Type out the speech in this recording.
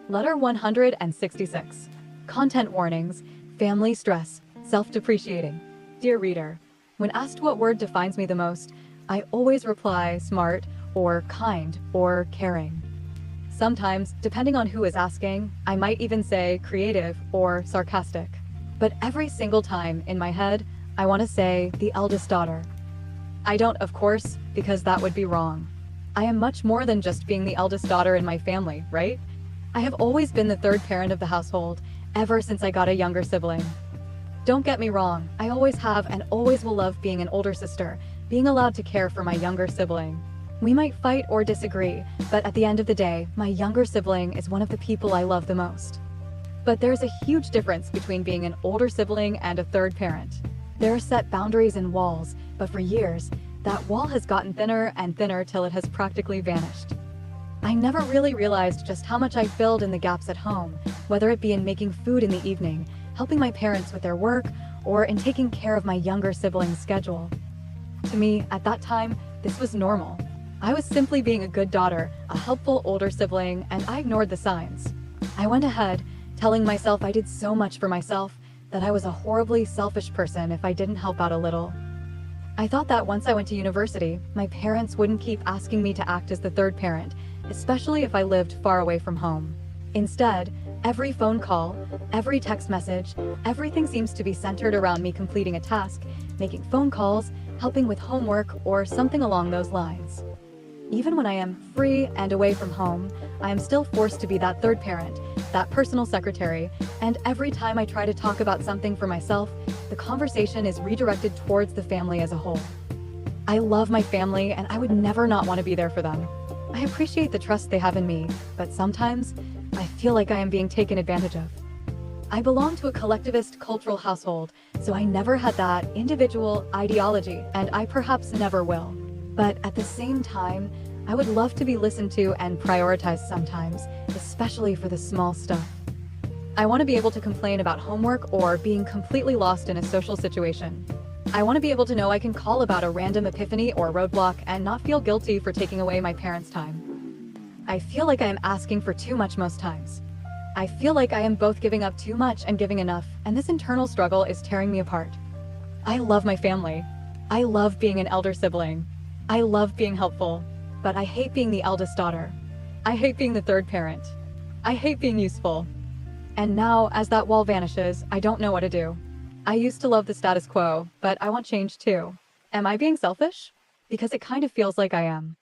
Letter 166. Content warnings, family stress, self-depreciating. Dear reader, when asked what word defines me the most, I always reply smart or kind or caring. Sometimes, depending on who is asking, I might even say creative or sarcastic. But every single time in my head, I want to say the eldest daughter. I don't, of course, because that would be wrong. I am much more than just being the eldest daughter in my family, right? I have always been the third parent of the household, ever since I got a younger sibling. Don't get me wrong, I always have and always will love being an older sister, being allowed to care for my younger sibling. We might fight or disagree, but at the end of the day, my younger sibling is one of the people I love the most. But there's a huge difference between being an older sibling and a third parent. There are set boundaries and walls, but for years, that wall has gotten thinner and thinner till it has practically vanished. I never really realized just how much I filled in the gaps at home, whether it be in making food in the evening, helping my parents with their work, or in taking care of my younger sibling's schedule. To me, at that time, this was normal. I was simply being a good daughter, a helpful older sibling, and I ignored the signs. I went ahead, telling myself I did so much for myself, that I was a horribly selfish person if I didn't help out a little. I thought that once I went to university, my parents wouldn't keep asking me to act as the third parent, especially if I lived far away from home. Instead, every phone call, every text message, everything seems to be centered around me completing a task, making phone calls, helping with homework, or something along those lines. Even when I am free and away from home, I am still forced to be that third parent, that personal secretary, and every time I try to talk about something for myself, the conversation is redirected towards the family as a whole. I love my family and I would never not want to be there for them. I appreciate the trust they have in me, but sometimes I feel like I am being taken advantage of. I belong to a collectivist cultural household, so I never had that individual ideology, and I perhaps never will. But at the same time, I would love to be listened to and prioritized sometimes, especially for the small stuff. I want to be able to complain about homework or being completely lost in a social situation. I want to be able to know I can call about a random epiphany or roadblock and not feel guilty for taking away my parents' time. I feel like I am asking for too much most times. I feel like I am both giving up too much and giving enough, and this internal struggle is tearing me apart. I love my family. I love being an elder sibling. I love being helpful, but I hate being the eldest daughter. I hate being the third parent. I hate being useful. And now, as that wall vanishes, I don't know what to do. I used to love the status quo, but I want change too. Am I being selfish? Because it kind of feels like I am.